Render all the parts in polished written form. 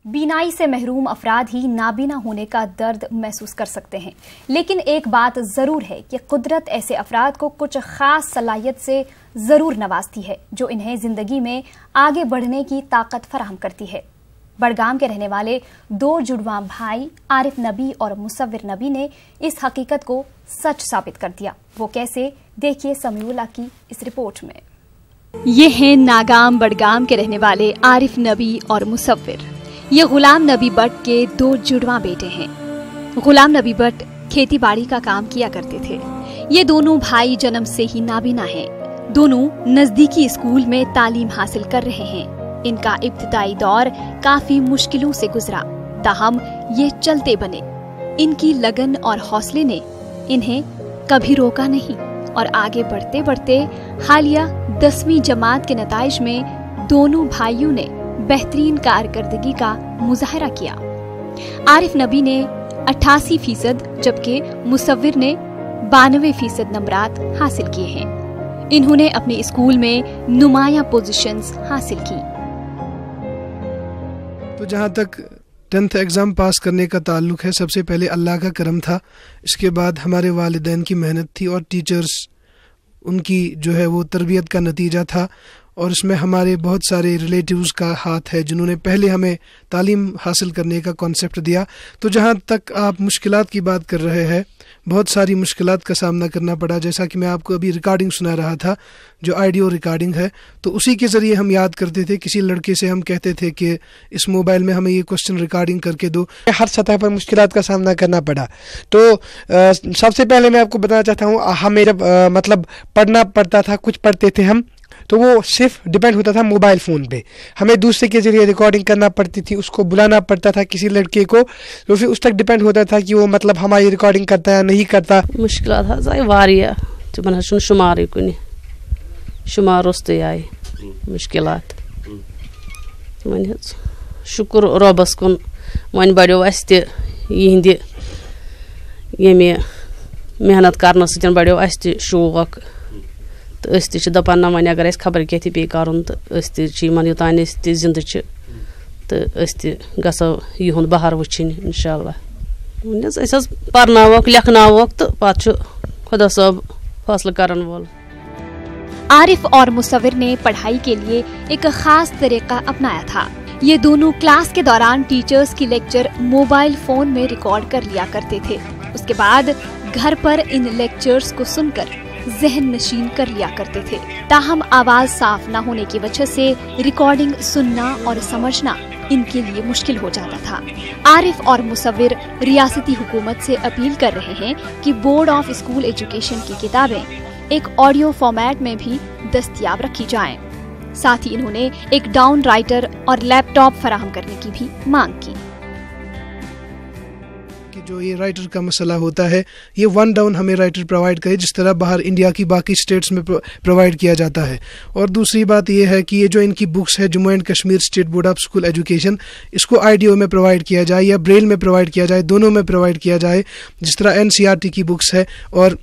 बीनाई से महरूम अफराद ही नाबीना होने का दर्द महसूस कर सकते हैं, लेकिन एक बात जरूर है कि कुदरत ऐसे अफराद को कुछ खास सलाहियत से जरूर नवाजती है जो इन्हें जिंदगी में आगे बढ़ने की ताकत फराहम करती है। बड़गाम के रहने वाले दो जुड़वा भाई आरिफ नबी और मुसव्विर नबी ने इस हकीकत को सच साबित कर दिया। वो कैसे, देखिए समीउल्लाह की इस रिपोर्ट में। ये हैं नागाम बड़गाम के रहने वाले आरिफ नबी और मुसव्विर। ये गुलाम नबी भट्ट के दो जुड़वा बेटे हैं। गुलाम नबी भट्ट खेती बाड़ी का काम किया करते थे। ये दोनों भाई जन्म से ही नाबीना हैं। दोनों नजदीकी स्कूल में तालीम हासिल कर रहे हैं। इनका इब्तिदाई दौर काफी मुश्किलों से गुजरा, ताहम ये चलते बने। इनकी लगन और हौसले ने इन्हें कभी रोका नहीं और आगे बढ़ते बढ़ते हालिया 10वीं जमात के नताइज में दोनों भाइयों ने बेहतरीन कारकर्दगी का मुजाहरा किया। आरिफ नबी ने 88% जबकि मुसव्विर ने 92% नंबरात हासिल किए हैं। इन्होंने अपने स्कूल में नुमाया पोजीशंस हासिल की। तो जहाँ तक 10th एग्ज़ाम पास करने का ताल्लुक है, सबसे पहले अल्लाह का करम था। इसके बाद हमारे वालिदैन की मेहनत थी और टीचर्स उनकी जो है वो तरबियत का नतीजा था। और इसमें हमारे बहुत सारे रिलेटिव्स का हाथ है जिन्होंने पहले हमें तालीम हासिल करने का कॉन्सेप्ट दिया। तो जहाँ तक आप मुश्किलात की बात कर रहे हैं, बहुत सारी मुश्किलात का सामना करना पड़ा। जैसा कि मैं आपको अभी रिकॉर्डिंग सुना रहा था, जो ऑडियो रिकॉर्डिंग है, तो उसी के ज़रिए हम याद करते थे। किसी लड़के से हम कहते थे कि इस मोबाइल में हमें ये क्वेश्चन रिकॉर्डिंग करके दो। हर सतह पर मुश्किलात का सामना करना पड़ा। तो सबसे पहले मैं आपको बताना चाहता हूँ, हमें मतलब पढ़ना पड़ता था, कुछ पढ़ते थे हम, तो वो सिर्फ डिपेंड होता था मोबाइल फ़ोन पे। हमें दूसरे के ज़रिए रिकॉर्डिंग करना पड़ती थी, उसको बुलाना पड़ता था किसी लड़के को, तो फिर उस तक डिपेंड होता था कि वो मतलब हमारी रिकॉर्डिंग करता है या नहीं करता। मुश्किलात आए वारिया तमन शुमार कुन शुमार रोस्ते आए मुश्किलात। वन शुक्र रबस कुन, वन बढ़ो यहंद ये मेहनत करने सत बढ़ो शौक। तो अस दपान ना वन अगर खबर क्या पे कर योतान जिंद तो गो युंद बहर वुन इंशाल्लाह। पर्नोक लिखनोक तो पे खुदा साहब फैसला करन वोल। आरिफ और मुसव्विर ने पढ़ाई के लिए एक खास तरीका अपनाया था। ये दोनों क्लास के दौरान टीचर्स की लेक्चर मोबाइल फोन में रिकॉर्ड कर लिया करते थे। उसके बाद घर पर इन लेक्चर्स को सुनकर जहन नशीन कर लिया करते थे। ताहम आवाज साफ न होने की वजह से रिकॉर्डिंग सुनना और समझना इनके लिए मुश्किल हो जाता था। आरिफ और मुसव्विर रियासती हुकूमत से अपील कर रहे हैं कि बोर्ड ऑफ स्कूल एजुकेशन की किताबें एक ऑडियो फॉर्मेट में भी दस्तयाब रखी जाएं। साथ ही इन्होंने एक डाउन राइटर और लैपटॉप फराहम करने की भी मांग की। जो ये राइटर का मसला होता है, ये 1 डाउन हमें राइटर प्रोवाइड करे जिस तरह बाहर इंडिया की बाकी स्टेट्स में प्रोवाइड किया जाता है। और दूसरी बात ये है कि ये जो इनकी बुक्स है Jammu and Kashmir state board of school education, इसको ऑडियो में प्रोवाइड किया जाए या ब्रेल में प्रोवाइड किया जाए, दोनों में प्रोवाइड किया जाए। जिस तरह NCERT की बुक्स है, और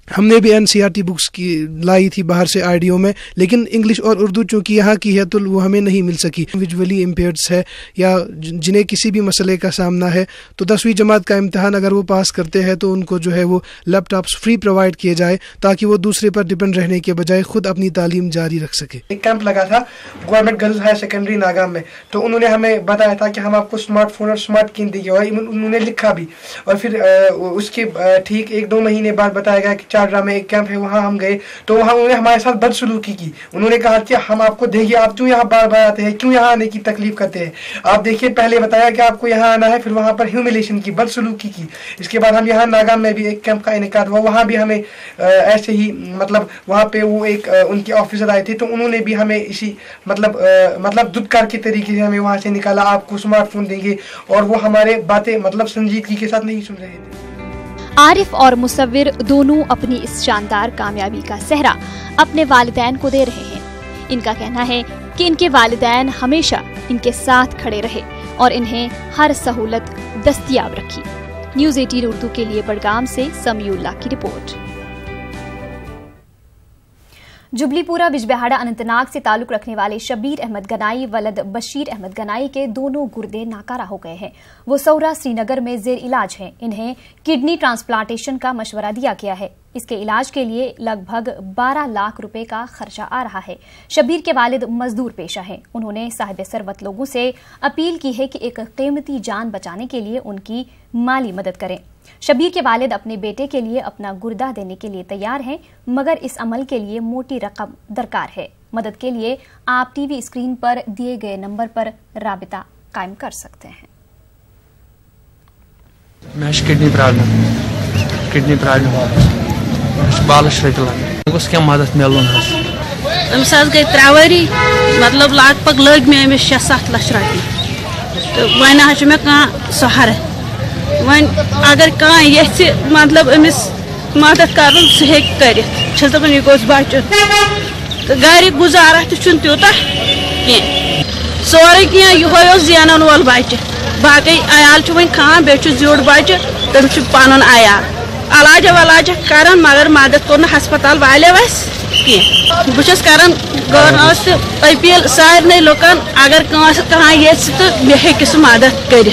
हमने भी NCERT बुक्स की लाई थी बाहर से ऑडियो में, लेकिन इंग्लिश और उर्दू चूँकि यहाँ की है तो वो हमें नहीं मिल सकी। विजुअली इम्पेयर्ड्स है या जिन्हें किसी भी मसले का सामना है, तो 10वीं जमात का इम्तहान अगर वो पास करते हैं तो उनको जो है वो लैपटॉप्स फ्री प्रोवाइड किए जाए ताकि वो दूसरे पर डिपेंड रहने के बजाय खुद अपनी तालीम जारी रख सके। एक कैंप लगा था गवर्नमेंट गर्ल्स हायर सेकेंडरी नागाम में, तो उन्होंने हमें बताया था कि हम आपको स्मार्टफोन और स्मार्ट किट देंगे, और उन्होंने लिखा भी। और फिर उसके ठीक 1-2 महीने बाद बताया गया कि चारडा में एक कैंप है, वहाँ हम गए, तो वहाँ उन्होंने हमारे साथ बदसलूकी की। उन्होंने कहा कि हम आपको देंगे, आप क्यों यहाँ बार बार आते हैं, क्यों यहाँ आने की तकलीफ करते हैं। आप देखिए, पहले बताया कि आपको यहाँ आना है, फिर वहाँ पर ह्यूमिलेशन की, बदसलूकी की। इसके बाद हम यहाँ नागाम में भी एक कैंप का इनेकाद हुआ, वहाँ भी हमें ऐसे ही मतलब वहाँ पे वो एक उनके ऑफिसर आए थे, तो उन्होंने भी हमें इसी मतलब दुत्कार के तरीके से हमें वहाँ से निकाला, आपको स्मार्टफोन देंगे, और वो हमारे बातें मतलब संजीदगी के साथ नहीं सुन रहे थे। आरिफ और मुसव्विर दोनों अपनी इस शानदार कामयाबी का सेहरा अपने वालिदैन को दे रहे हैं। इनका कहना है कि इनके वालिदैन हमेशा इनके साथ खड़े रहे और इन्हें हर सहूलत दस्तयाब रखी। न्यूज़ 18 उर्दू के लिए बड़गाम से समीउल्लाह की रिपोर्ट। जुबलीपुरा बिजबिहाड़ा अनंतनाग से ताल्लुक रखने वाले शबीर अहमद गनाई वलद बशीर अहमद गनाई के दोनों गुर्दे नाकारा हो गए हैं। वो सौरा श्रीनगर में जेर इलाज हैं। इन्हें किडनी ट्रांसप्लांटेशन का मशवरा दिया गया है। इसके इलाज के लिए लगभग 12 लाख रुपए का खर्चा आ रहा है। शबीर के वालिद मजदूर पेशा हैं। उन्होंने साहिब सरवत लोगों से अपील की है कि एक कीमती जान बचाने के लिए उनकी माली मदद करें। शबीर के वालिद अपने बेटे के लिए अपना गुर्दा देने के लिए तैयार हैं, मगर इस अमल के लिए मोटी रकम दरकार है। मदद के लिए आप टीवी स्क्रीन पर दिए गए नंबर पर राबिता कायम कर सकते हैं। किडनी प्रॉब्लम बालस क्या मदद मिलन अमिस गई 3 वरी मतलब लगभग लग मे अमिस 6-7 लाख रुपये तो वन मे सहार वन अगर ये मतलब अमिस मदद कर सह कर यह गोस बच तो गर गुजारा तूत कह सोरे कह यो जेन वोल बच्चे बाकी आयाल वन खान बे जोड़ बच्चे तम पन आयाल अलाजा वलाजा कर मगर मदद कोर हस्पताल वाले वस कह बहुत कर अपील सारे लुकन अगर कह ये तो मे हे सह मदद कर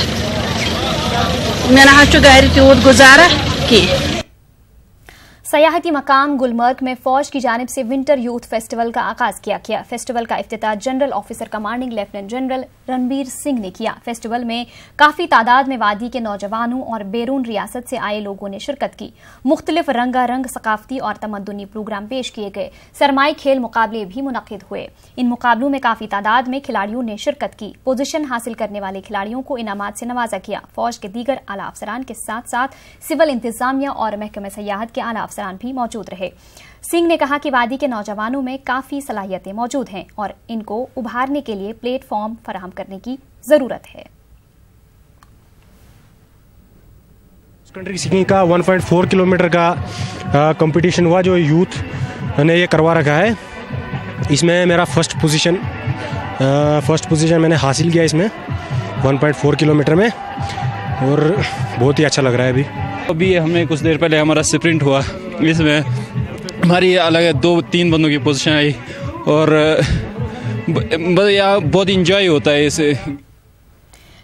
मे ना गर तूत गुजारा कह। सयाहती मकाम गुलमर्ग में फौज की जानिब से विंटर यूथ फेस्टिवल का आगाज किया गया। फेस्टिवल का इफ्तिताह general officer commanding lieutenant general Ranbir Singh ने किया। फेस्टिवल में काफी तादाद में वादी के नौजवानों और बैरून रियासत से आए लोगों ने शिरकत की। मुख्तलिफ रंगारंग सकाफती और तमद्दुनी प्रोग्राम पेश किए गए। सरमाई खेल मुकाबले भी मुनक्किद हुए। इन मुकाबलों में काफी तादाद में खिलाड़ियों ने शिरकत की। पोजीशन हासिल करने वाले खिलाड़ियों को इनामात से नवाजा किया। फौज के दीगर आला अफसरान के साथ साथ सिविल इंतजामिया और महकमे सयाहत के आला अफसरान भी मौजूद रहे। सिंह ने कहा कि वादी के नौजवानों में काफी सलाहियतें मौजूद हैं और इनको उभारने के लिए प्लेटफॉर्म फराहम करने की जरूरत है। कंट्री सिंगिंग का 1.4 किलोमीटर का कंपटीशन हुआ जो यूथ ने ये करवा रखा है। इसमें मेरा फर्स्ट पोजीशन मैंने हासिल किया इसमें 1.4 किलोमीटर में और बहुत ही अच्छा लग रहा है। अभी हमें कुछ देर पहले हमारा स्प्रिंट हुआ, इसमें हमारी अलग 2-3 बंदों की पोजीशन आई और बहुत इंजॉय होता है इसे।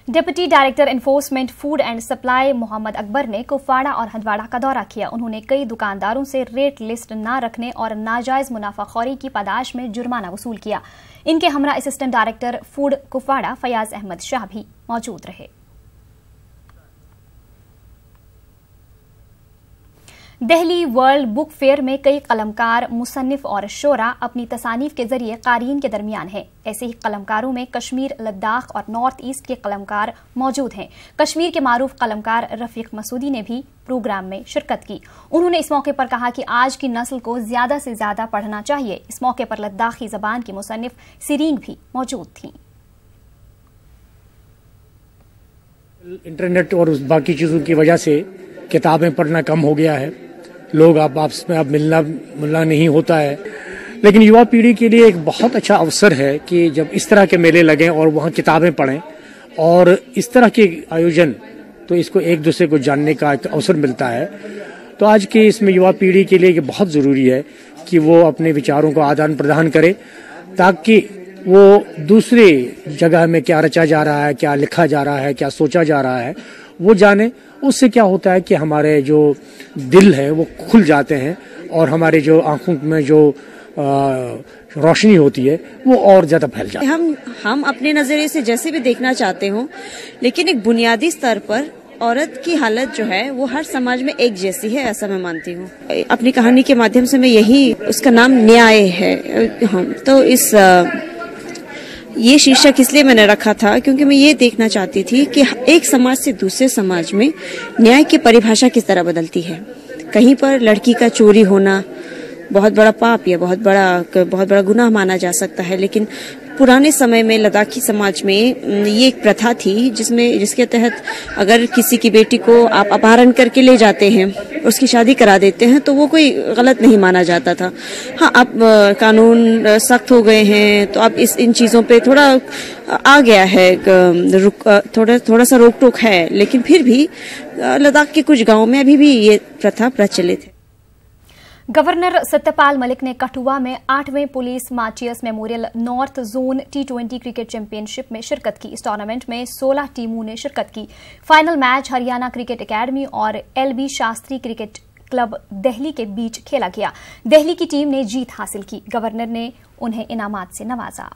Deputy director enforcement food and supply Mohammad Akbar ने कुपवाड़ा और हंदवाड़ा का दौरा किया। उन्होंने कई दुकानदारों से रेट लिस्ट न रखने और नाजायज मुनाफाखोरी की पादाश में जुर्माना वसूल किया। इनके हमरा assistant director food Kupwara Fayaz Ahmad Shah भी मौजूद रहे। दिल्ली वर्ल्ड बुक फेयर में कई कलमकार, मुसन्निफ और शोरा अपनी तसानीफ के जरिए कारीन के दरमियान हैं। ऐसे ही कलमकारों में कश्मीर, लद्दाख और नॉर्थ ईस्ट के कलमकार मौजूद हैं। कश्मीर के मारूफ कलमकार रफीक मसूदी ने भी प्रोग्राम में शिरकत की। उन्होंने इस मौके पर कहा कि आज की नस्ल को ज्यादा से ज्यादा पढ़ना चाहिए। इस मौके पर लद्दाखी जबान की मुसन्निफ सिरींग भी मौजूद थीं। इंटरनेट और बाकी चीजों की वजह से किताबें पढ़ना कम हो गया है। लोग आपस में अब मिलना नहीं होता है, लेकिन युवा पीढ़ी के लिए एक बहुत अच्छा अवसर है कि जब इस तरह के मेले लगें और वहाँ किताबें पढ़ें और इस तरह के आयोजन, तो इसको एक दूसरे को जानने का एक अवसर मिलता है। तो आज के इसमें युवा पीढ़ी के लिए ये बहुत ज़रूरी है कि वो अपने विचारों को आदान प्रदान करे ताकि वो दूसरी जगह में क्या रचा जा रहा है, क्या लिखा जा रहा है, क्या सोचा जा रहा है, वो जाने। उससे क्या होता है कि हमारे जो दिल है वो खुल जाते हैं और हमारे जो आंखों में जो रोशनी होती है वो और ज्यादा फैल जाती है। हम अपने नजरिए से जैसे भी देखना चाहते हो, लेकिन एक बुनियादी स्तर पर औरत की हालत जो है वो हर समाज में एक जैसी है, ऐसा मैं मानती हूँ। अपनी कहानी के माध्यम से मैं यही, उसका नाम न्याय है। तो ये शीर्षक इसलिए मैंने रखा था क्योंकि मैं ये देखना चाहती थी कि एक समाज से दूसरे समाज में न्याय की परिभाषा किस तरह बदलती है। कहीं पर लड़की का चोरी होना बहुत बड़ा पाप या बहुत बड़ा गुनाह माना जा सकता है, लेकिन पुराने समय में लद्दाखी समाज में ये एक प्रथा थी जिसके तहत अगर किसी की बेटी को आप अपहरण करके ले जाते हैं, उसकी शादी करा देते हैं, तो वो कोई गलत नहीं माना जाता था। हाँ, अब कानून सख्त हो गए हैं, तो अब इन चीज़ों पे थोड़ा आ गया है, थोड़ा सा रोक टोक है, लेकिन फिर भी लद्दाख के कुछ गाँव में अभी भी ये प्रथा प्रचलित है। गवर्नर सत्यपाल मलिक ने कठुआ में 8वें police martyrs memorial north zone T20 cricket championship में शिरकत की। इस टूर्नामेंट में 16 टीमों ने शिरकत की। Final match Haryana cricket academy और LB Shastri cricket club Delhi के बीच खेला गया। दिल्ली की टीम ने जीत हासिल की। गवर्नर ने उन्हें इनामात से नवाजा।